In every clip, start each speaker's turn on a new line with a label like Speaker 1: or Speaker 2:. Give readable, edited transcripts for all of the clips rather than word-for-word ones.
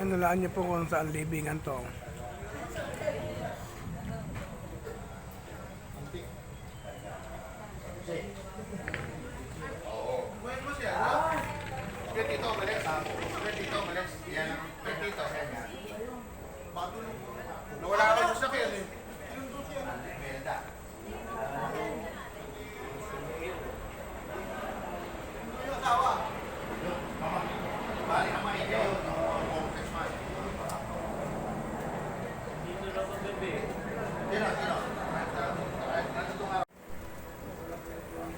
Speaker 1: Nalaan niyo po kung saan libingan to.
Speaker 2: Dito, malis. Dito, malis. Yan. Dito. Nawala ka yung sakyan eh.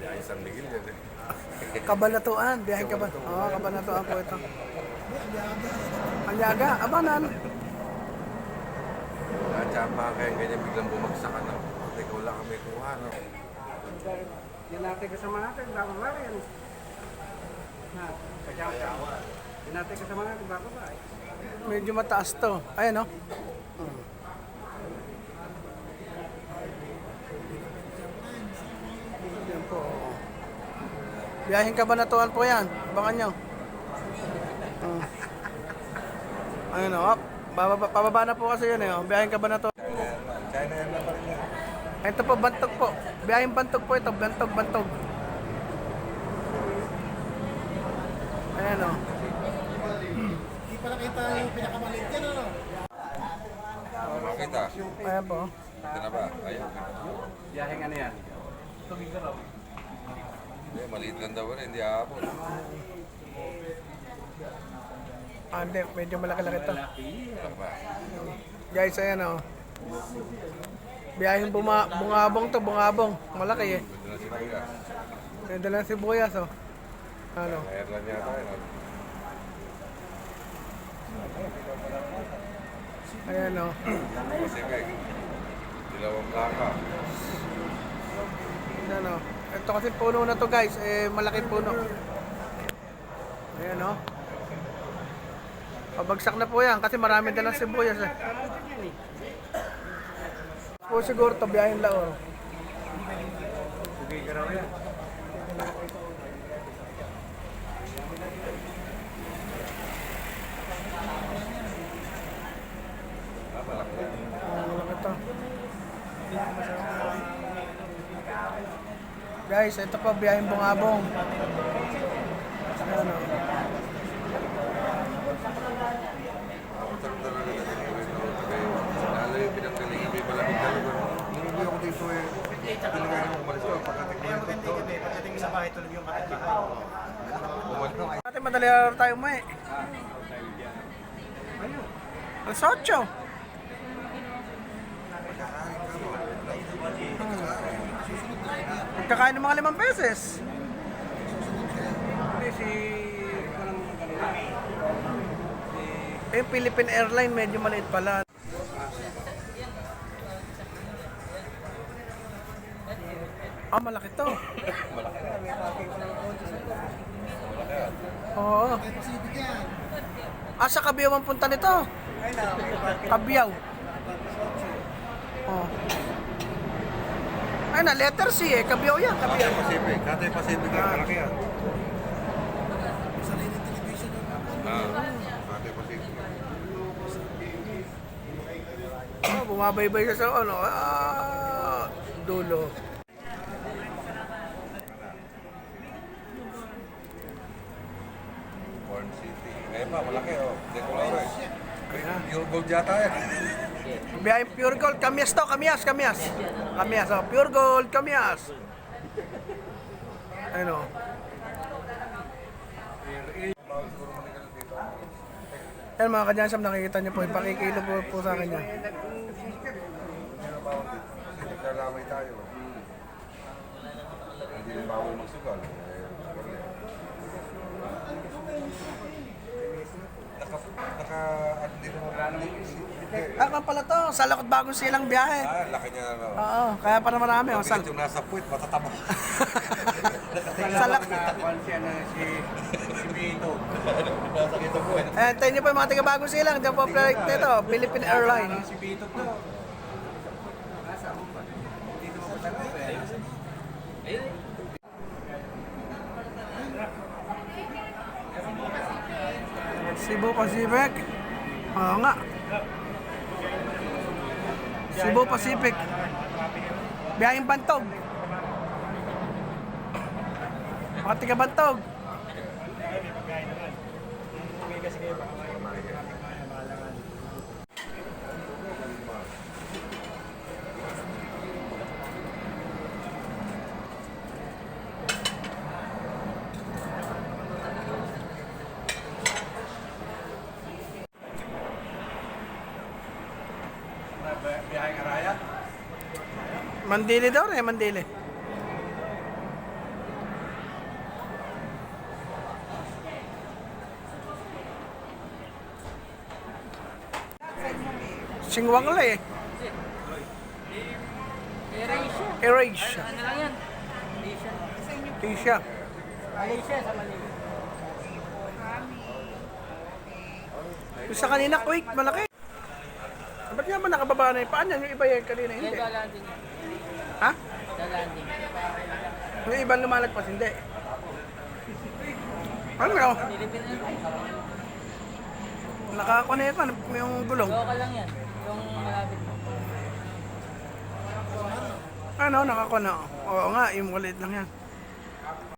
Speaker 3: Ay, San Miguel yan eh.
Speaker 1: Kabanatuan, biyahe Kabanatuan. Oo, Kabanatuan po ito. Aliaga, abanan.
Speaker 3: Natsapa kaya ganyan biglang bumagsak ano. Ikaw lang kami kuha, no?
Speaker 1: Dinati ka sa mga natin, bago ba yan? Ha, kaya. Dinati ka sa mga natin, bago ba? Medyo mataas to. Ayan, no? Yan po. Biyaheng Kabanatuan po yan. Abangan nyo. Ayun, o. Pababa na po kasi yun, eh. Biyaheng Kabanatuan.
Speaker 3: China yan na pa rin yan.
Speaker 1: Ito po, Bantog po. Biyaheng Bantog po ito. Bantog. Ayan, o.
Speaker 2: Hindi pa nakita yung pinakamaliit yan, ano?
Speaker 3: Makita.
Speaker 1: Ayan po.
Speaker 3: Ito na ba? Ayun.
Speaker 1: Biyaheng ano yan?
Speaker 3: Hindi, maliit lang daw rin. Hindi aabot.
Speaker 1: Hindi. Medyo malaki-laki ito.
Speaker 3: Ano ba?
Speaker 1: Guys, ayan, o. Biyaheng bungabong to. Bungabong. Malaki, eh.
Speaker 3: Ganda na si Kuya.
Speaker 1: Ganda lang sibuyas, o. Ano?
Speaker 3: Air lang yata yun.
Speaker 1: Ayan, o.
Speaker 3: Pacific. Dilawang plaka.
Speaker 1: Ayan, o. Ito kasi puno na to, guys. Malaki puno. Ayan, o. Pabagsak na po yan kasi marami dalang sibuyas, eh. Po siguro to biyaheng Laor. Malaki to. Guys, ito po biyaheng Bungabong. Ayan, o.
Speaker 3: Ako talaga na gawin ko. Lalo yung pinanggalingan may malamig talaga. Hindi ako dito eh. Pinagaling mo kumalis ko. Pagkating ko yung ito.
Speaker 2: Pagdating sa bahay, tulog yung kapitbahay.
Speaker 1: Ate, madali araw tayo mo, eh. Ang sotso. Magkakain ng mga 5 beses. Hindi, Philippine Airline medyo maliit pala. Malaki to. Oo. Sa Cabiyaw ang punta nito. Cabiyaw. Oh. Ay na, letter C, eh. Cabiyaw yan. Cabiyaw.
Speaker 3: Pacific. Cathay Pacific yan. Malaki yan. Cathay Pacific.
Speaker 1: Bumabaybay siya sa ano. Dulo.
Speaker 3: Corn City. Eh pa, malaki oh. Decolores. Pure gold yata yan.
Speaker 1: Biyaheng Pure Gold. Kamias to. Kamias. Oh. Pure Gold. Kamias. Ano? Yan mga kadyansam, nakikita niyo po. Ipakikilo po sa akin yan.
Speaker 3: Kasi naglalamay tayo. Hindi rin bawal magsugal. Ano din mo
Speaker 1: Kan pala to. Sa Lakot Bagong Silang biyahe.
Speaker 3: laki niya ano.
Speaker 1: Oo. Kaya para marami. Oh.
Speaker 3: Pag yung nasa puwit, matatama.
Speaker 1: Sa Lakot.
Speaker 2: Si Bito.
Speaker 3: Nasa kita puwit.
Speaker 1: Tayo niyo po yung mga taga Bagong Silang. Diyan po flight nito. Philippine Airlines.
Speaker 2: Si Bito to. Nasa ako pa. Dito mo pa ayun.
Speaker 1: Cebu Pacific. Oo nga. Cebu Pacific. Biyahing Bantog. Mga tiga Bantog.
Speaker 2: Biyaheng Arayat.
Speaker 1: Mandili daw rin, Mandili. Singwang la eh.
Speaker 4: Malaysia.
Speaker 1: Erasure.
Speaker 4: Ano lang yan? Malaysia.
Speaker 1: Asia.
Speaker 4: Malaysia sa Malaysia.
Speaker 1: Yung sa kanina, quick, malaki. Ba't nga ba nakababa na yung paan yan? Yung iba yan kanina,
Speaker 4: Hindi,
Speaker 1: hindi.
Speaker 4: galanding yan.
Speaker 1: Ha?
Speaker 4: Galanding.
Speaker 1: Yung ibang lumalagpas, hindi. Ano yun?
Speaker 4: Pilipino na ito.
Speaker 1: Nakakonect ka, yung gulong.
Speaker 4: Local lang yan. Yung malapit mo.
Speaker 1: Ano, nakakono. Oo nga, yung maliit lang yan.